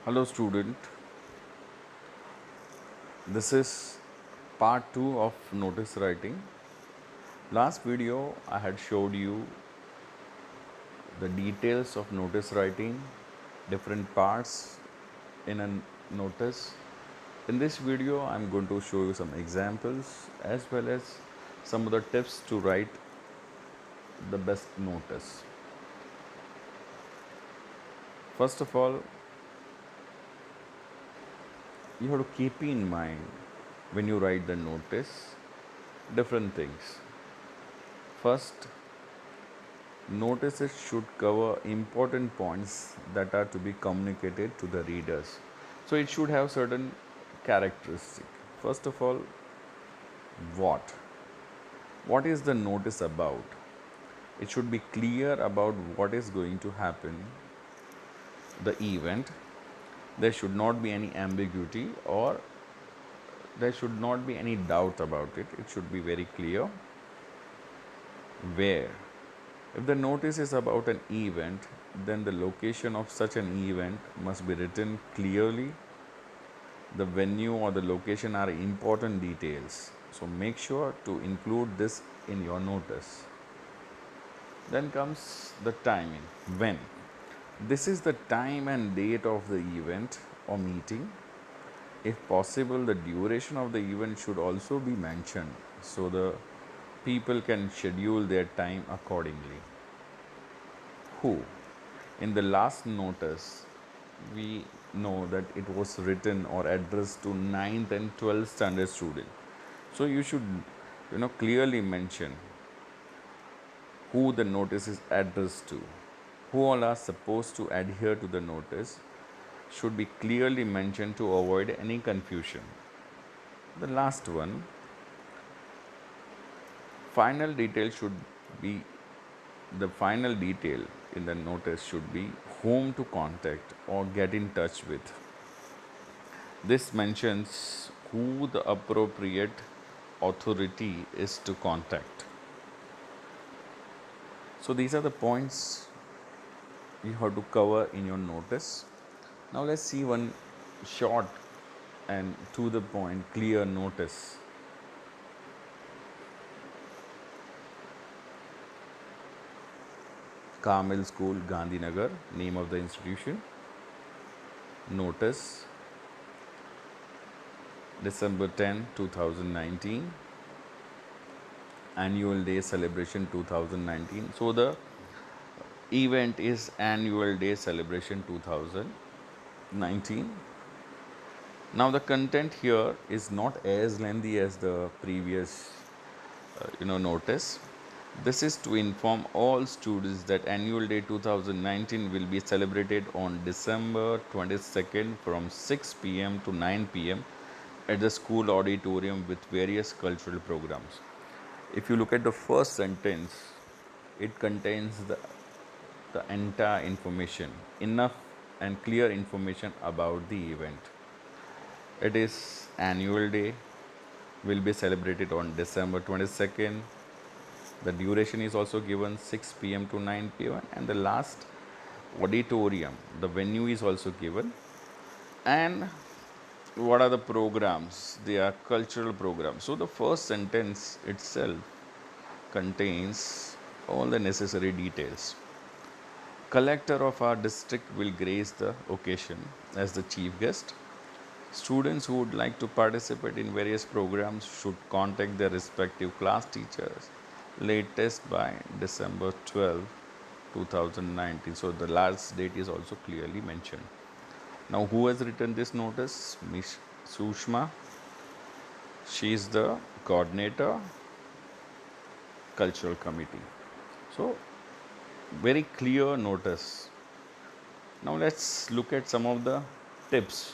Hello student, this is part 2 of notice writing. Last video I had showed you the details of notice writing, different parts in a notice. In this video I am going to show you some examples as well as some of the tips to write the best notice. First of all, you have to keep in mind when you write the notice different things. First, notices should cover important points that are to be communicated to the readers. So it should have certain characteristic. First of all, what? What is the notice about? It should be clear about what is going to happen, the event. There should not be any ambiguity or there should not be any doubt about it. It should be very clear. Where? If the notice is about an event, then the location of such an event must be written clearly. The venue or the location are important details, so make sure to include this in your notice. Then comes the timing. When? This is the time and date of the event or meeting. If possible, the duration of the event should also be mentioned so the people can schedule their time accordingly. Who? In the last notice, we know that it was written or addressed to 9th and 12th standard student. So you should clearly mention who the notice is addressed to. Who all are supposed to adhere to the notice should be clearly mentioned to avoid any confusion. The last one, final detail should be the final detail in the notice should be whom to contact or get in touch with. This mentions who the appropriate authority is to contact. So these are the points you have to cover in your notice. Now let's see one short and to the point clear notice. Carmel School, Gandhinagar, name of the institution. Notice December 10, 2019, annual day celebration 2019. So the event is annual day celebration 2019. Now the content here is not as lengthy as the previous notice. This is to inform all students that annual day 2019 will be celebrated on December 22nd from 6 p.m. to 9 p.m. at the school auditorium with various cultural programs. If you look at the first sentence, it contains the entire information, enough and clear information about the event. It is annual day, will be celebrated on December 22nd. The duration is also given 6 p.m. to 9 p.m. and the last auditorium, the venue is also given. And what are the programs? They are cultural programs. So the first sentence itself contains all the necessary details. Collector of our district will grace the occasion as the chief guest. Students who would like to participate in various programs should contact their respective class teachers latest by December 12, 2019. So the last date is also clearly mentioned. Now who has written this notice? Ms. Sushma. She is the coordinator, cultural committee. So very clear notice. Now let's look at some of the tips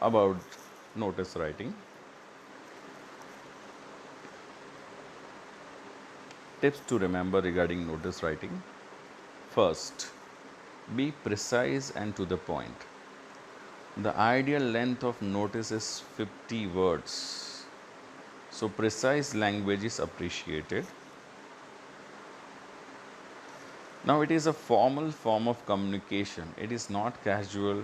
about notice writing. Tips to remember regarding notice writing. First, be precise and to the point. The ideal length of notice is 50 words. So precise language is appreciated. Now, it is a formal form of communication, it is not casual.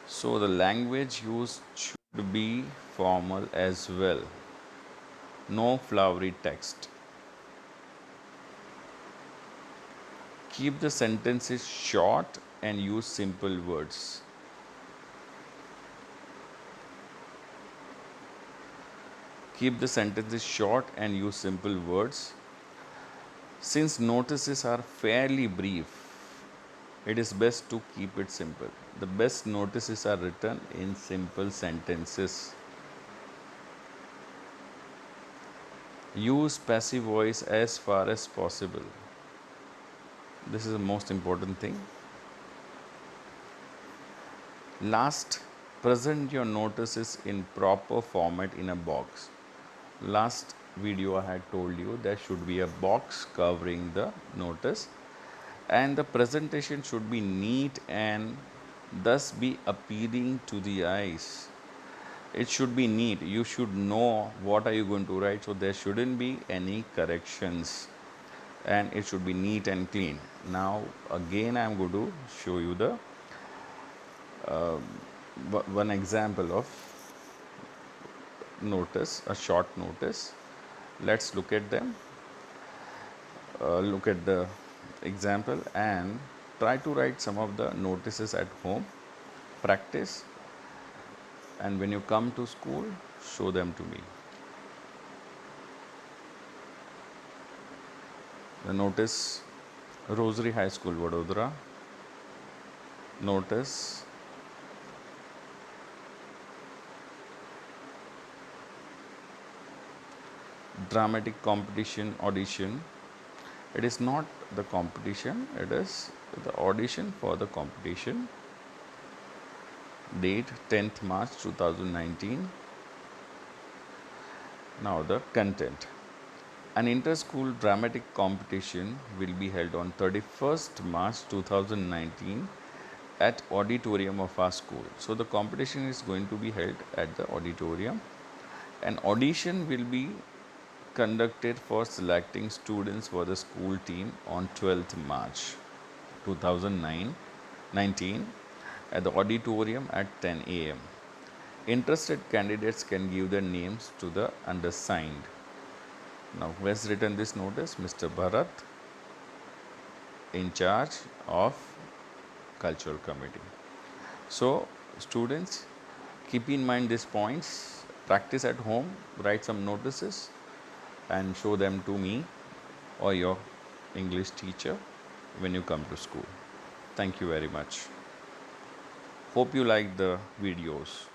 So, the language used should be formal as well. No flowery text. Keep the sentences short and use simple words. Keep the sentences short and use simple words. Since notices are fairly brief, it is best to keep it simple. The best notices are written in simple sentences. Use passive voice as far as possible. This is the most important thing. Last, present your notices in proper format in a box. Last video I had told you there should be a box covering the notice, and the presentation should be neat and thus be appealing to the eyes. It should be neat. You should know what are you going to write, so there shouldn't be any corrections, and it should be neat and clean. Now again I am going to show you the one example of notice, a short notice. Let's look at them. Look at the example and try to write some of the notices at home. Practice, and when you come to school, show them to me. The notice, Rosary High School, Vadodara. Notice, dramatic competition audition. It is not the competition, it is the audition for the competition. Date 10th March 2019. Now the content. An inter-school dramatic competition will be held on 31st March 2019 at auditorium of our school. So the competition is going to be held at the auditorium. An audition will be conducted for selecting students for the school team on 12th March 2019 at the auditorium at 10 a.m. Interested candidates can give their names to the undersigned. Now, who has written this notice? Mr. Bharat, in charge of cultural committee. So, students, keep in mind these points, practice at home, write some notices and show them to me or your English teacher when you come to school. Thank you very much. Hope you like the videos.